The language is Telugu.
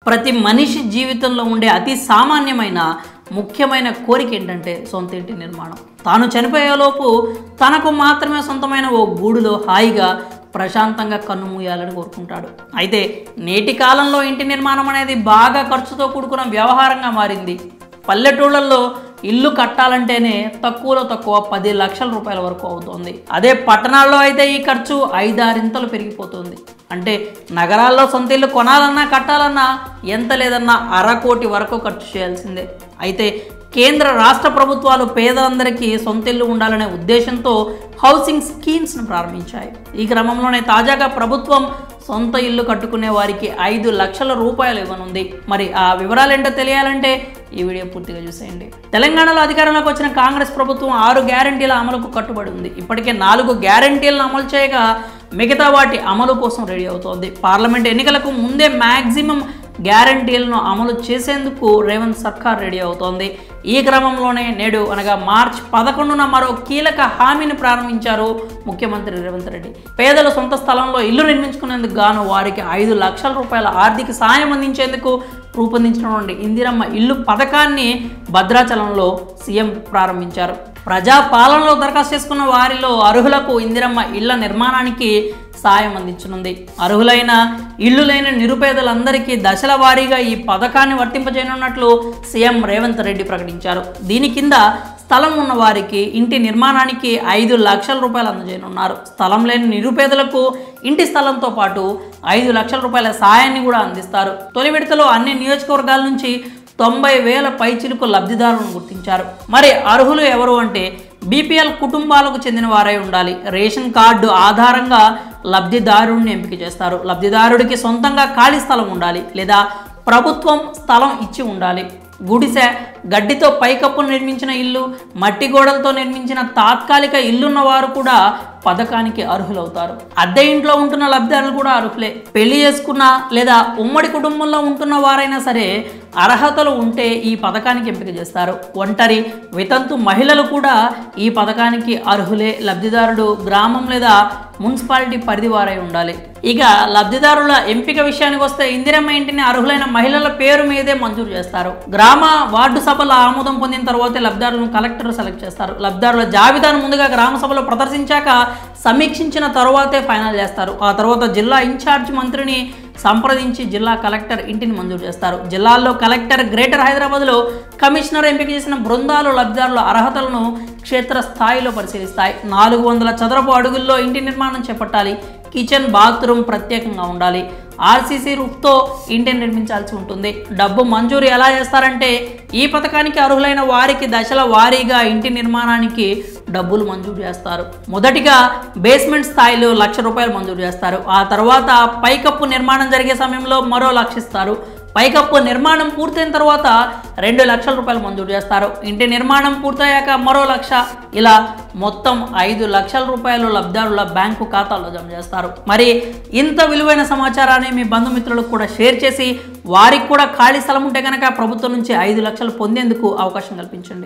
ప్రతి మనిషి జీవితంలో ఉండే అతి సామాన్యమైన ముఖ్యమైన కోరిక ఏంటంటే సొంత ఇంటి నిర్మాణం. తాను చనిపోయేలోపు తనకు మాత్రమే సొంతమైన ఓ గూడులో హాయిగా ప్రశాంతంగా కన్నుమూయాలని కోరుకుంటాడు. అయితే నేటి కాలంలో ఇంటి నిర్మాణం అనేది బాగా ఖర్చుతో కూడుకున్న వ్యవహారంగా మారింది. పల్లెటూళ్ళల్లో ఇల్లు కట్టాలంటేనే తక్కువలో తక్కువ 10 లక్షల రూపాయల వరకు అవుతుంది. అదే పట్టణాల్లో అయితే ఈ ఖర్చు 5-6 పెరిగిపోతుంది. అంటే నగరాల్లో సొంత ఇల్లు కొనాలన్నా కట్టాలన్నా ఎంత లేదన్నా 1/2 కోటి వరకు ఖర్చు చేయాల్సిందే. అయితే కేంద్ర రాష్ట్ర ప్రభుత్వాలు పేదలందరికీ సొంత ఇల్లు ఉండాలనే ఉద్దేశంతో హౌసింగ్ స్కీమ్స్ను ప్రారంభించాయి. ఈ క్రమంలోనే తాజాగా ప్రభుత్వం సొంత ఇల్లు కట్టుకునే వారికి 5 లక్షల రూపాయలు ఇవ్వనుంది. మరి ఆ వివరాలు ఏంటో తెలియాలంటే ఈ వీడియో పూర్తిగా చూసేయండి. తెలంగాణలో అధికారంలోకి వచ్చిన కాంగ్రెస్ ప్రభుత్వం 6 గ్యారంటీల అమలుకు కట్టుబడి ఉంది. ఇప్పటికే 4 గ్యారంటీలను అమలు చేయగా మిగతా వాటి అమలు కోసం రెడీ అవుతోంది. పార్లమెంట్ ఎన్నికలకు ముందే మ్యాక్సిమం గ్యారంటీలను అమలు చేసేందుకు రేవంత్ సర్కార్ రెడీ అవుతోంది. ఈ క్రమంలోనే నేడు అనగా మార్చి 11న మరో కీలక హామీని ప్రారంభించారు ముఖ్యమంత్రి రేవంత్ రెడ్డి. పేదల సొంత స్థలంలో ఇల్లు నిర్మించుకునేందుకు గాను వారికి 5 లక్షల రూపాయల ఆర్థిక సాయం అందించేందుకు రూపొందించినటువంటి ఇందిరమ్మ ఇల్లు పథకాన్ని భద్రాచలంలో సీఎం ప్రారంభించారు. ప్రజాపాలనలో దరఖాస్తు చేసుకున్న వారిలో అర్హులకు ఇందిరమ్మ ఇళ్ల నిర్మాణానికి సాయం అందించనుంది. అర్హులైన ఇల్లు లేని నిరుపేదలందరికీ దశల వారీగా ఈ పథకాన్ని వర్తింపజేయనున్నట్లు సీఎం రేవంత్ రెడ్డి ప్రకటించారు. దీని కింద స్థలం ఉన్న వారికి ఇంటి నిర్మాణానికి 5 లక్షల రూపాయలు అందజేయనున్నారు. స్థలం లేని నిరుపేదలకు ఇంటి స్థలంతో పాటు 5 లక్షల రూపాయల సాయాన్ని కూడా అందిస్తారు. తొలి విడతలో అన్ని నియోజకవర్గాల నుంచి 90,000 పైచిలుకు లబ్ధిదారులను గుర్తించారు. మరి అర్హులు ఎవరు అంటే బీపీఎల్ కుటుంబాలకు చెందిన వారై ఉండాలి. రేషన్ కార్డు ఆధారంగా లబ్ధిదారుడిని ఎంపిక చేస్తారు. లబ్ధిదారుడికి సొంతంగా ఖాళీ స్థలం ఉండాలి లేదా ప్రభుత్వం స్థలం ఇచ్చి ఉండాలి. గుడిసె, గడ్డితో పైకప్పు నిర్మించిన ఇల్లు, మట్టి గోడలతో నిర్మించిన తాత్కాలిక ఇల్లున్న వారు కూడా పథకానికి అర్హులవుతారు. అద్దె ఇంట్లో ఉంటున్న లబ్ధిదారులు కూడా అర్హులే. పెళ్లి చేసుకున్న లేదా ఉమ్మడి కుటుంబంలో ఉంటున్న వారైనా సరే అర్హతలు ఉంటే ఈ పథకానికి ఎంపిక చేస్తారు. ఒంటరి, వితంతు మహిళలు కూడా ఈ పథకానికి అర్హులే. లబ్ధిదారుడు గ్రామం లేదా మున్సిపాలిటీ పరిధి వారై ఉండాలి. ఇక లబ్ధిదారుల ఎంపిక విషయానికి వస్తే ఇందిరమ్మ ఇంటిని అర్హులైన మహిళల పేరు మీదే మంజూరు చేస్తారు. గ్రామ వార్డు సభల ఆమోదం పొందిన తర్వాతే లబ్ధిదారులను కలెక్టర్ సెలెక్ట్ చేస్తారు. లబ్ధిదారుల జాబితాను ముందుగా గ్రామ సభలో ప్రదర్శించాక సమీక్షించిన తర్వాతే ఫైనల్ చేస్తారు. ఆ తర్వాత జిల్లా ఇన్ఛార్జ్ మంత్రిని సంప్రదించి జిల్లా కలెక్టర్ ఇంటిని మంజూరు చేస్తారు. జిల్లాల్లో కలెక్టర్, గ్రేటర్ హైదరాబాద్లో కమిషనర్ ఎంపిక చేసిన బృందాలు లబ్ధిదారుల అర్హతలను క్షేత్రస్థాయిలో పరిశీలిస్తాయి. 400 చదరపు అడుగుల్లో ఇంటి నిర్మాణం చేపట్టాలి. కిచెన్, బాత్రూమ్ ప్రత్యేకంగా ఉండాలి. ఆర్సీసీ రూఫ్తో ఇంటిని నిర్మించాల్సి ఉంటుంది. డబ్బు మంజూరు ఎలా చేస్తారంటే ఈ పథకానికి అర్హులైన వారికి దశల వారీగా ఇంటి నిర్మాణానికి డబ్బులు మంజూరు చేస్తారు. మొదటిగా బేస్మెంట్ స్థాయిలో 1 లక్ష రూపాయలు మంజూరు చేస్తారు. ఆ తర్వాత పైకప్పు నిర్మాణం జరిగే సమయంలో మరో 1 లక్ష ఇస్తారు. పైకప్పు నిర్మాణం పూర్తయిన తర్వాత 2 లక్షల రూపాయలు మంజూరు చేస్తారు. ఇంటి నిర్మాణం పూర్తయ్యాక మరో 1 లక్ష, ఇలా మొత్తం 5 లక్షల రూపాయలు లబ్ధిదారుల బ్యాంకు ఖాతాలో జమ చేస్తారు. మరి ఇంత విలువైన సమాచారాన్ని మీ బంధుమిత్రులకు కూడా షేర్ చేసి వారికి కూడా ఖాళీ స్థలం ఉంటే కనుక ప్రభుత్వం నుంచి 5 లక్షలు పొందేందుకు అవకాశం కల్పించండి.